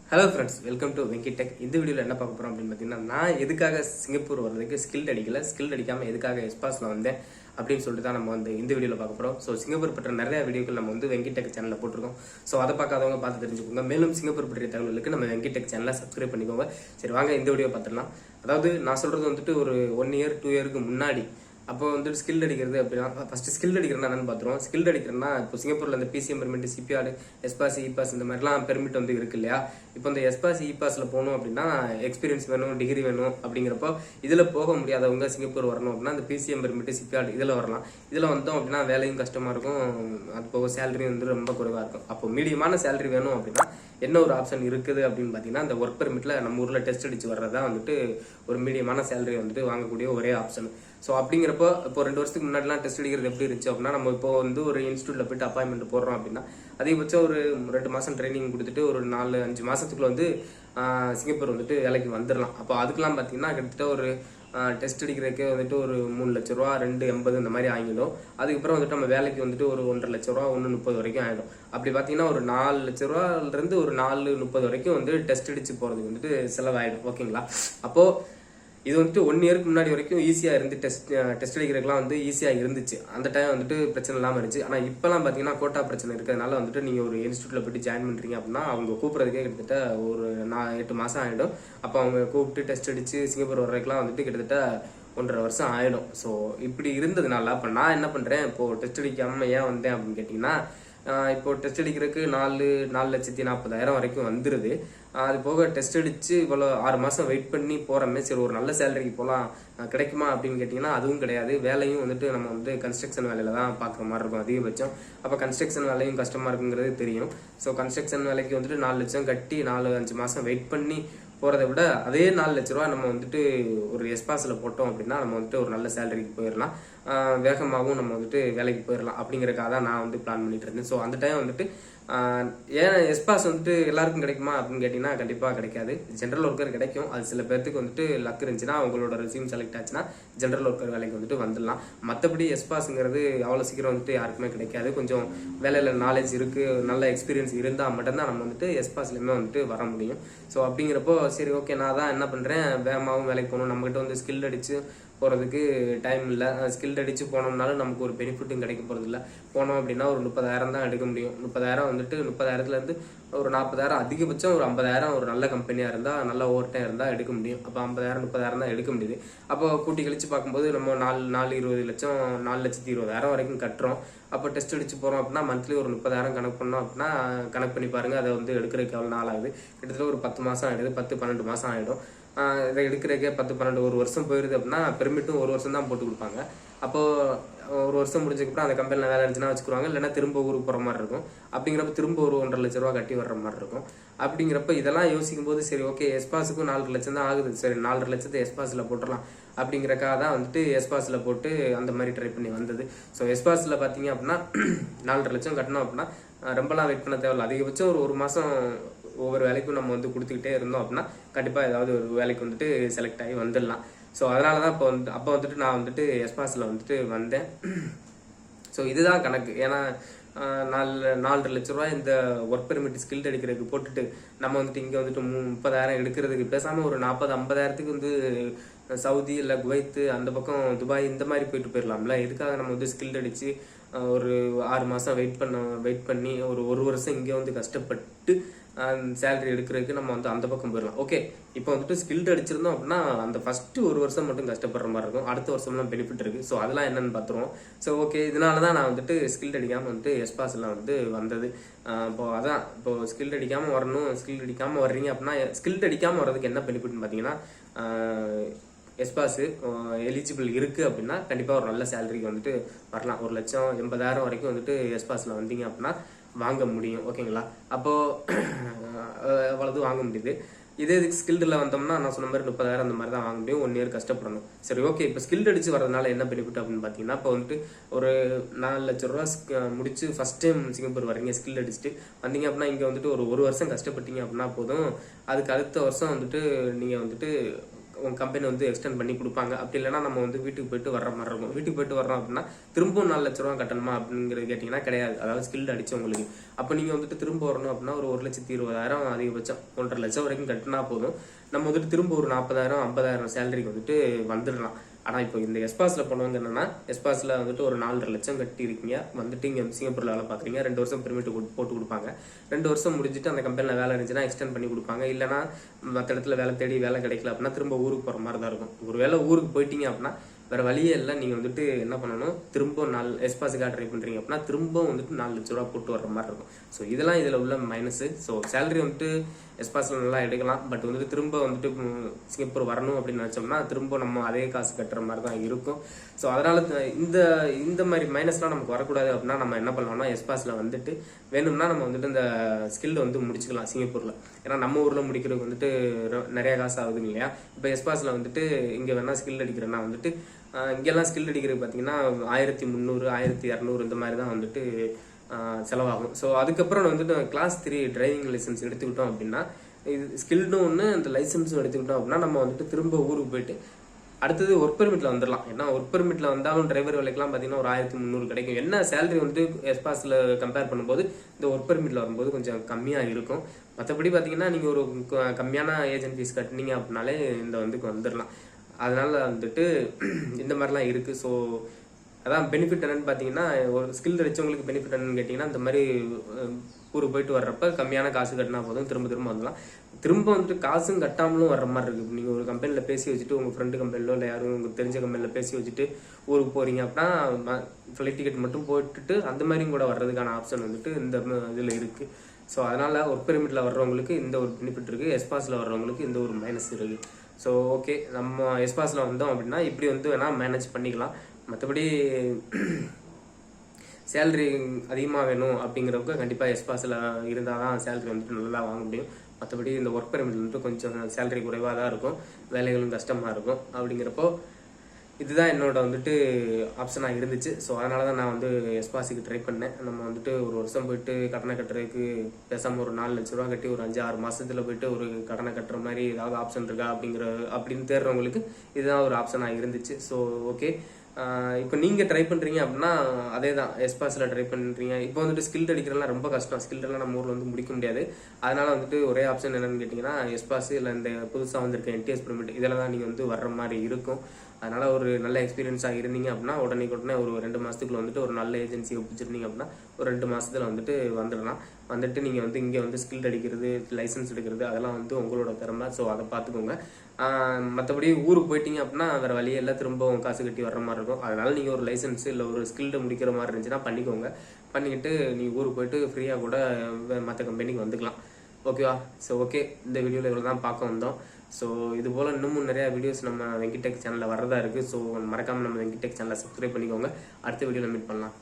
Hello friends, welcome to Venky tech. இந்த வீடியோவில் என்ன பார்க்க போகிறோம் அப்படின்னு பார்த்தீங்கன்னா, நான் எதுக்காக சிங்கப்பூர் வர்றதுக்கு ஸ்கில் அடிக்காமல் எதுக்காக எஸ்பாஸில் வந்தேன் அப்படின்னு சொல்லிட்டு தான் நம்ம வந்து இந்த வீடியோவில் பார்க்க போகிறோம். ஸோ சிங்கப்பூர் பற்றிய நிறைய வீடியோக்கள் நம்ம வந்து வெங்கி டெக் சேனலில் போட்டிருக்கோம். ஸோ அதை பார்க்காதவங்க பார்த்து தெரிஞ்சுக்கோங்க. மேலும் சிங்கப்பூர் பற்றிய தகவலுக்கு நம்ம வெங்கி டெக் சேனலை சப்ஸ்கிரைப் பண்ணிக்கோங்க. சரி, வாங்க இந்த வீடியோ பார்த்துடலாம். அதாவது நான் சொல்கிறது வந்துட்டு ஒரு 1 இயர் 2 இயருக்கு முன்னாடி அப்போ வந்துட்டு ஸ்கில் அடிக்கிறது அப்படின்னா, ஃபர்ஸ்ட் ஸ்கில் அடிக்கிறனா என்னன்னு பார்த்துருவோம். ஸ்கில் அடிக்கிறனா இப்போ சிங்கப்பூரில் இந்த PCM permit, CPR, S pass, E pass இந்த மாதிரிலாம் பெர்மிட் வந்து இருக்கு இல்லையா. இப்போ இந்த எஸ்பாஸ் இபாஸில் போகணும் அப்படின்னா எக்ஸ்பீரியன்ஸ் வேணும், டிகிரி வேணும். அப்படிங்கிறப்போ இதில் போக முடியாதவங்க சிங்கப்பூர் வரணும் அப்படின்னா இந்த பிசிஎம் பெர்மிட், சிபிஆர் இதில் வரலாம். இதில் வந்தோம் அப்படின்னா வேலையும் கஷ்டமாக இருக்கும், அது போக சேலரி வந்து ரொம்ப குறைவாக இருக்கும். அப்போ மீடியமான சேலரி வேணும் அப்படின்னா என்ன ஒரு ஆப்ஷன் இருக்குது அப்படின்னு பார்த்தீங்கன்னா, இந்த ஒர்க் பெர்மிட்ல நம்ம ஊரில் டெஸ்ட் அடிச்சு வர்றதா வந்துட்டு ஒரு மீடியமான சேலரி வந்துட்டு வாங்கக்கூடிய ஒரே ஆப்ஷன். ஸோ அப்படிங்கிறப்போ இப்போ 2 வருஷத்துக்கு முன்னாடிலாம் டெஸ்ட் அடிக்கிறது எப்படி இருந்துச்சு அப்படின்னா, நம்ம இப்போ வந்து ஒரு இன்ஸ்டியூட்டில் போயிட்டு அப்பாயின்மெண்ட் போடுறோம் அப்படின்னா அதிகபட்சம் ஒரு 2 மாதம் ட்ரைனிங் கொடுத்துட்டு ஒரு 4-5 மாதத்துக்குள்ள வந்து சிங்கப்பூர் வந்துட்டு வேலைக்கு வந்துடலாம். அப்போ அதுக்கெல்லாம் பார்த்தீங்கன்னா கிட்டத்தட்ட ஒரு டெஸ்ட் அடிக்கிறதுக்கே வந்துட்டு ஒரு 3 லட்ச ரூபா, 2.80 இந்த மாதிரி ஆகிடும். அதுக்கப்புறம் வந்துட்டு நம்ம வேலைக்கு வந்துட்டு ஒரு 1.5 லட்ச ரூபா, 1.30 வரைக்கும் ஆகிடும். அப்படி பார்த்தீங்கன்னா ஒரு 4 லட்ச ரூபாலேருந்து ஒரு 4.30 வரைக்கும் வந்து டெஸ்ட் அடிச்சு போகிறதுக்கு வந்துட்டு செலவாயிடும். ஓகேங்களா. அப்போது இது வந்துட்டு 1 இயருக்கு முன்னாடி வரைக்கும் ஈஸியாக இருந்து டெஸ்ட் அடிக்கிறதுக்குலாம் வந்து ஈஸியாக இருந்துச்சு. அந்த டைம் வந்துட்டு பிரச்சனை இல்லாமல் இருந்துச்சு. ஆனால் இப்போலாம் பார்த்தீங்கன்னா கோட்டா பிரச்சனை இருக்கிறதுனால வந்துட்டு நீங்கள் ஒரு இன்ஸ்டியூட்டில் போய்ட்டு ஜாயின் பண்ணுறீங்க அப்படின்னா அவங்க கூப்பிட்றதுக்கே கிட்டத்தட்ட ஒரு 8 மாதம் ஆகிடும். அப்போ அவங்க கூப்பிட்டு டெஸ்ட் அடித்து சிங்கப்பூர் வர்றதுக்குலாம் வந்துட்டு கிட்டத்தட்ட 1.5 வருஷம் ஆகிடும். ஸோ இப்படி இருந்ததுனால அப்போ நான் என்ன பண்ணுறேன், இப்போது டெஸ்ட் அடிக்காமல் ஏன் வந்தேன் அப்படின்னு கேட்டிங்கன்னா, இப்போ டெஸ்ட் அடிக்கிறதுக்கு 4,40,000 வரைக்கும் வந்துடுது. அது போக டெஸ்ட் அடித்து இவ்வளோ 6 மாதம் வெயிட் பண்ணி போகிறோமே, சரி ஒரு நல்ல சேலரிக்கு போகலாம், கிடைக்குமா அப்படின்னு கேட்டிங்கன்னா அதுவும் கிடையாது. வேலையும் வந்துட்டு நம்ம வந்து கன்ஸ்ட்ரக்ஷன் வேலையில் தான் பார்க்குற மாதிரி இருக்கும் அதிகபட்சம். அப்போ கன்ஸ்ட்ரக்ஷன் வேலையும் கஷ்டமாக இருக்குங்கிறது தெரியும். ஸோ கன்ஸ்ட்ரக்ஷன் வேலைக்கு வந்துட்டு 4 லட்சம் கட்டி 4-5 மாதம் வெயிட் பண்ணி போகிறத விட அதே 4 லட்ச ரூபா நம்ம வந்துட்டு ஒரு எஸ்பாஸில் போட்டோம் அப்படின்னா நம்ம வந்துட்டு ஒரு நல்ல சேலரிக்கு போயிடலாம், வேகமாகவும் நம்ம வந்துட்டு வேலைக்கு போயிடலாம். அப்படிங்கிறக்காக தான் நான் வந்து பிளான் பண்ணிட்டு இருந்தேன். ஸோ அந்த டைம் வந்துட்டு ஏன் எஸ்பாஸ் வந்துட்டு எல்லாருக்கும் கிடைக்குமா அப்படின்னு கேட்டிங்கன்னா கண்டிப்பாக கிடைக்காது. ஜென்ரல் ஒர்க்கர் கிடைக்கும். அது சில பேர்த்துக்கு வந்துட்டு லக் இருந்துச்சுன்னா அவங்களோட ரெஸ்யூம் செலக்ட் ஆச்சுன்னா ஜென்ரல் ஒர்க்கர் வேலைக்கு வந்துட்டு வந்துடலாம். மற்றபடி எஸ்பாஸுங்கிறது அவ்வளோ சீக்கிரம் வந்துட்டு யாருக்குமே கிடைக்காது. கொஞ்சம் வேலையில் நாலேஜ் இருக்குது, நல்ல எக்ஸ்பீரியன்ஸ் இருந்தால் மட்டும்தான் நம்ம வந்துட்டு எஸ்பாஸ்லேயுமே வந்துட்டு வர முடியும். ஸோ அப்படிங்கிறப்போ சரி ஓகே, நான் தான் என்ன பண்ணுறேன், வேகமாகவும் வேலைக்கு போகணும், நம்மகிட்ட வந்து ஸ்கில் அடித்து போகிறதுக்கு டைம் இல்லை. ஸ்கில் அடித்து போனோம்னாலும் நமக்கு ஒரு பெனிஃபிட்டும் கிடைக்க போகிறது இல்லை. போனோம் அப்படின்னா ஒரு 30,000 தான் எடுக்க முடியும். 30,000 வந்துட்டு 30,000லேருந்து ஒரு 40,000, அதிகபட்சம் ஒரு 50,000 ஒரு நல்ல கம்பெனியாக இருந்தால், நல்ல ஓவர் டைம் இருந்தால் எடுக்க முடியும். அப்போ 50,000 30,000 தான் எடுக்க முடியுது. அப்போ கூட்டி கழிச்சு பார்க்கும்போது நம்ம 4-20 லட்சம், 4,20,000 வரைக்கும் கட்டுறோம். அப்போ டெஸ்ட் அடிச்சு போகிறோம் அப்படின்னா மந்த்லி ஒரு 30,000 கணக்கு பண்ணோம் அப்படின்னா கணக்கு பண்ணி பாருங்கள், அதை வந்து எடுக்கிறதுக்கு எவ்வளோ நாள் ஆகுது. கிட்டத்தட்ட ஒரு 10 மாதம் ஆகிடுது, 10-12 மாதம் ஆகிடும். இதை எடுக்கிறக்கே 10-12 1 வருஷம் போயிடுது அப்படின்னா பெர்மிட்டும் 1 வருஷம் தான் போட்டு கொடுப்பாங்க. அப்போது 1 வருஷம் முடிஞ்சதுக்கப்புறம் அந்த கம்பெனியில் வேலை இருந்துச்சுன்னா வச்சுக்குவாங்க, இல்லைன்னா திரும்ப ஊருக்கு போகிற மாதிரி இருக்கும். அப்படிங்கிறப்ப திரும்ப ஒரு 1.5 லட்ச ரூபா கட்டி வர்ற மாதிரி இருக்கும். அப்படிங்கிறப்ப இதெல்லாம் யோசிக்கும் போது சரி ஓகே, எஸ்பாஸுக்கும் 4 லட்சம் தான் ஆகுது, சரி 4 லட்சத்தை எஸ்பாஸில் போட்டுடலாம் அப்படிங்கிறக்காக தான் வந்துட்டு எஸ்பாஸில் போட்டு அந்த மாதிரி ட்ரை பண்ணி வந்தது. ஸோ எஸ்பாஸில் பார்த்தீங்க அப்படின்னா 4.5 லட்சம் கட்டணும் அப்படின்னா ரொம்பலாம் வெயிட் பண்ண தேவையில்லை. அதிகபட்சம் ஒரு 1 மாதம் ஒவ்வொரு வேலைக்கும் நம்ம வந்து கொடுத்துக்கிட்டே இருந்தோம் அப்படின்னா கண்டிப்பாக ஏதாவது ஒரு வேலைக்கு வந்துட்டு செலக்ட் ஆகி வந்துடலாம். ஸோ அதனால தான் அப்போ வந்துட்டு நான் வந்துட்டு எஸ்பாஸில் வந்துட்டு வந்தேன். ஸோ இதுதான் கணக்கு. ஏன்னா 4.5 லட்ச ரூபா இந்த ஒர்க் பெர்மிட் ஸ்கில் அடிக்கிறதுக்கு போட்டுட்டு நம்ம வந்துட்டு இங்கே வந்துட்டு 30,000 எடுக்கிறதுக்கு பேசாமல் ஒரு 40-50,000த்துக்கு வந்து சவுதி இல்லை குவைத்து அந்த பக்கம் துபாய் இந்த மாதிரி போயிடலாம்ல. இதுக்காக நம்ம வந்து ஸ்கில் அடித்து ஒரு 6 மாதம் வெயிட் பண்ணி ஒரு வருஷம் இங்கே வந்து கஷ்டப்பட்டு சேலரி எடுக்கிறதுக்கு நம்ம வந்து அந்த பக்கம் போயிடலாம். ஓகே, இப்போ வந்துட்டு ஸ்கில்டு அடிச்சிருந்தோம் அப்படின்னா அந்த ஃபர்ஸ்ட் 1 வருஷம் மட்டும் கஷ்டப்படுற மாதிரி இருக்கும், அடுத்த வருஷம்லாம் பெனிஃபிட் இருக்குது. ஸோ அதெல்லாம் என்னன்னு பார்த்துருவோம். ஸோ ஓகே, இதனால தான் நான் வந்துட்டு ஸ்கில்டு அடிக்காமல் வந்துட்டு எஸ்பாஸில் வந்து வந்தது. இப்போ ஸ்கில்டு அடிக்காமல் வரணும், ஸ்கில்டு அடிக்காமல் வர்றீங்க அப்படின்னா ஸ்கில்டு அடிக்காமல் வர்றதுக்கு என்ன பெனிஃபிட்னு பார்த்தீங்கன்னா, எஸ்பாஸு எலிஜிபிள் இருக்குது அப்படின்னா கண்டிப்பாக ஒரு நல்ல சேலரிக்கு வந்துட்டு வரலாம். 1,80,000 வரைக்கும் வந்துட்டு எஸ்பாஸில் வந்தீங்க அப்படின்னா வாங்க முடியும். ஓகேங்களா. அப்போது அவ்வளவு வாங்க முடியுது. இதே ஸ்கில்டில் வந்தோம்னா நான் சொன்ன மாதிரி 30,000 அந்த மாதிரி தான் வாங்க முடியும். 1 இயர் கஷ்டப்படணும். சரி ஓகே, இப்போ ஸ்கில்டு அடிச்சு வரதுனால என்ன பெனிஃபிட் அப்படின்னு பார்த்தீங்கன்னா, இப்போ வந்துட்டு ஒரு 4 லட்ச ரூபா முடிச்சு ஃபர்ஸ்ட் டைம் சிங்கப்பூர் வரீங்க, ஸ்கில் அடிச்சுட்டு வந்தீங்க அப்படின்னா இங்கே வந்துட்டு ஒரு வருஷம் கஷ்டப்பட்டீங்க அப்படின்னா போதும். அதுக்கு அடுத்த வருஷம் வந்துட்டு நீங்கள் வந்துட்டு உங்கள் கம்பெனி வந்து எக்ஸ்டெண்ட் பண்ணி கொடுப்பாங்க. அப்படி இல்லைன்னா நம்ம வந்து வீட்டுக்கு போயிட்டு வர்ற மாதிரி இருக்கும். வீட்டுக்கு போயிட்டு வர்றோம் அப்படின்னா திரும்பவும் 4 லட்ச ரூபா கட்டணுமா அப்படிங்கிறது கேட்டிங்கன்னா கிடையாது. அதாவது ஸ்கில்டு அடிச்சவங்களுக்கு. அப்போ நீங்கள் வந்துட்டு திரும்ப வரணும் அப்படின்னா ஒரு 1,20,000 அதிகபட்சம் 1,50,000 லட்சம் வரைக்கும் கட்டினா போதும். நம்ம வந்துட்டு திரும்ப ஒரு 40,000 50,000 சேலரிக்கு வந்துட்டு வந்துடலாம். ஆனால் இப்போ இந்த எஸ்பாஸில் பண்ணுவாங்க என்னன்னா, எஸ்பாஸில் வந்துட்டு ஒரு 4.5 லட்சம் கட்டி இருக்கீங்க, வந்துட்டு இங்கே சிங்கப்பூரில் வேலை பார்க்குறீங்க, 2 வருஷம் பெர்மிட் போட்டு கொடுப்பாங்க. 2 வருஷம் முடிஞ்சுட்டு அந்த கம்பெனியில் வேலை இருந்துச்சுன்னா எக்ஸ்டெண்ட் பண்ணி கொடுப்பாங்க. இல்லைனா மற்ற இடத்துல வேலை தேடி வேலை கிடைக்கல அப்படின்னா திரும்ப ஊருக்கு போகிற மாதிரி தான் இருக்கும். ஒரு வேலை ஊருக்கு போயிட்டீங்க அப்படின்னா வேற வழியே இல்லை. நீங்கள் வந்துட்டு என்ன பண்ணணும், திரும்ப 4 எஸ்பாஸுக்காக ட்ரை பண்ணுறீங்க அப்படின்னா திரும்ப வந்துட்டு 4 லட்ச ரூபா போட்டு வர்ற மாதிரி இருக்கும். ஸோ இதெல்லாம் இதில் உள்ள மைனஸு. ஸோ சேலரி வந்துட்டு எஸ்பாஸில் நல்லா எடுக்கலாம். பட் வந்துட்டு திரும்ப வந்துட்டு சிங்கப்பூர் வரணும் அப்படின்னு நினச்சோம்னா திரும்ப நம்ம அதே காசு கட்டுற மாதிரி தான் இருக்கும். ஸோ அதனால இந்த மாதிரி மைனஸ்லாம் நமக்கு வரக்கூடாது அப்படின்னா நம்ம என்ன பண்ணலாம்னா, எஸ்பாஸில் வந்துட்டு வேணும்னா நம்ம வந்துட்டு இந்த ஸ்கில் வந்து முடிச்சுக்கலாம் சிங்கப்பூரில். ஏன்னா நம்ம ஊரில் முடிக்கிறதுக்கு வந்துட்டு நிறைய காசு ஆகுது இல்லையா. இப்போ எஸ்பாஸில் வந்துட்டு இங்கே வேணா ஸ்கில் அடிக்கிறேன்னா வந்துட்டு இங்கெல்லாம் ஸ்கில் அடிக்கிறது பார்த்தீங்கன்னா 1300 1200 இந்த மாதிரி தான் வந்துட்டு செலவாகும். ஸோ அதுக்கப்புறம் வந்துட்டு கிளாஸ் 3 டிரைவிங் லைசன்ஸ் எடுத்துக்கிட்டோம் அப்படின்னா, இது ஸ்கில்டும் ஒன்று அந்த லைசன்ஸும் எடுத்துக்கிட்டோம் அப்படின்னா நம்ம வந்துட்டு திரும்ப ஊருக்கு போயிட்டு அடுத்தது ஒர்க் பெர்மிட்ல வந்துடலாம். ஏன்னா ஒர்க் பெர்மிட்ல வந்தாலும் டிரைவர் வேலைக்கெல்லாம் பார்த்தீங்கன்னா ஒரு 1300 கிடைக்கும். என்ன சேலரி வந்துட்டு எஸ்பாஸில் கம்பேர் பண்ணும்போது இந்த ஒர்க் பெர்மிட்ல வரும்போது கொஞ்சம் கம்மியாக இருக்கும். மற்றபடி பார்த்தீங்கன்னா நீங்கள் ஒரு கம்மியான ஏஜென்ட் ஃபீஸ் கட்டினீங்க அப்படின்னாலே இந்த வந்துடலாம். அதனால வந்துட்டு இந்த மாதிரிலாம் இருக்குது. ஸோ அதான் பெனிஃபிட் என்னன்னு பார்த்தீங்கன்னா, ஒரு ஸ்கில் அடிச்சவங்களுக்கு பெனிஃபிட் என்னன்னு கேட்டிங்கன்னா, இந்த மாதிரி ஊருக்கு போயிட்டு வர்றப்ப கம்மியான காசு கட்டினா போதும், திரும்ப வந்துடலாம். திரும்ப வந்துட்டு காசும் கட்டாமலும் வர்ற மாதிரி இருக்குது. நீங்கள் ஒரு கம்பெனியில் பேசி வச்சுட்டு உங்கள் ஃப்ரெண்டு கம்பெனிலோ இல்லை யாரும் உங்களுக்கு தெரிஞ்ச கம்பெனியில் பேசி வச்சுட்டு ஊருக்கு போகிறீங்க அப்படின்னா ஃப்ளைட் டிக்கெட் மட்டும் போட்டுட்டு அந்த மாதிரியும் கூட வர்றதுக்கான ஆப்ஷன் வந்துட்டு இந்த இதில் இருக்குது. ஸோ அதனால் ஒர்க் பெர்மிட்டில் வர்றவங்களுக்கு இந்த ஒரு பெனிஃபிட் இருக்குது, எஸ்பாஸில் வர்றவங்களுக்கு இந்த ஒரு மைனஸ் இருக்குது. ஸோ ஓகே, நம்ம எஸ்பாஸில் வந்தோம் அப்படின்னா இப்படி வந்து வேணால் மேனேஜ் பண்ணிக்கலாம். மற்றபடி சேலரி அதிகமாக வேணும் அப்படிங்கிறவங்க கண்டிப்பாக எஸ்பாஸில் இருந்தால் தான் சேலரி வந்துட்டு நல்லா வாங்க முடியும். மற்றபடி இந்த ஒர்க் பெர்மிட் வந்துட்டு கொஞ்சம் சேலரி குறைவாக தான் இருக்கும், வேலைகளும் கஷ்டமாக இருக்கும். அப்படிங்கிறப்போ இதுதான் என்னோட வந்துட்டு ஆப்ஷனாக இருந்துச்சு. ஸோ அதனால தான் நான் வந்து எஸ்பாஸுக்கு ட்ரை பண்ணேன். நம்ம வந்துட்டு ஒரு வருஷம் போயிட்டு கடனை கட்டுறதுக்கு பேசாமல் ஒரு 4 லட்ச ரூபா கட்டி ஒரு 5-6 மாதத்தில் போயிட்டு ஒரு கடனை கட்டுற மாதிரி ஏதாவது ஆப்ஷன் இருக்கா அப்படின்னு தேடுறவங்களுக்கு இதுதான் ஒரு ஆப்ஷனாக இருந்துச்சு. ஸோ ஓகே, இப்போ நீங்கள் ட்ரை பண்ணுறீங்க அப்படின்னா அதே தான் எஸ்பாஸில் ட்ரை பண்ணுறீங்க. இப்போ வந்துட்டு ஸ்கில் அடிக்கிறதுலாம் ரொம்ப கஷ்டம், ஸ்கில்டெல்லாம் நம்ம ஊரில் வந்து முடிக்க முடியாது. அதனால் வந்துட்டு ஒரே ஆப்ஷன் என்னென்னு கேட்டிங்கன்னா எஸ்பாஸ் இல்லை இந்த புதுசாக வந்திருக்க என்டிஎஸ் பெர்மிட் இதில் தான் நீங்கள் வந்து வர்ற மாதிரி இருக்கும். அதனால் ஒரு நல்ல எக்ஸ்பீரியன்ஸாக இருந்தீங்க அப்படின்னா உடனே ஒரு 2 மாதத்துக்குள்ள வந்துட்டு ஒரு நல்ல ஏஜென்சியை ஒப்பிச்சிருந்தீங்க அப்படின்னா ஒரு 2 மாதத்தில் வந்துட்டு வந்துடலாம். வந்துட்டு நீங்கள் வந்து இங்கே வந்து ஸ்கில் அடிக்கிறது லைசன்ஸ் எடுக்கிறது அதெல்லாம் வந்து உங்களோட திறமை. ஸோ அதை பார்த்துக்கோங்க. மற்றபடி ஊருக்கு போயிட்டீங்க அப்படின்னா வேறு வழியே எல்லாம் திரும்ப காசு கட்டி வர்ற மாதிரி இருக்கும். அதனால் நீங்கள் ஒரு லைசன்ஸ் இல்லை ஒரு ஸ்கில்டு முடிக்கிற மாதிரி இருந்துச்சுன்னா பண்ணிக்கோங்க. பண்ணிக்கிட்டு நீங்கள் ஊருக்கு போயிட்டு ஃப்ரீயாக கூட மற்ற கம்பெனிக்கு வந்துக்கலாம். ஓகேவா? ஸோ ஓகே, இந்த வீடியோவில் இவ்வளோ தான் பார்க்க வந்தோம். ஸோ இது போல் இன்னமும் நிறையா வீடியோஸ் நம்ம வெங்கிடெக் சேனலில் வரதா இருக்குது. ஸோ மறக்காமல் நம்ம வெங்கிடெக் சேனலை சப்ஸ்கிரைப் பண்ணிக்கோங்க. அடுத்த வீடியோவில் மீட் பண்ணலாம்.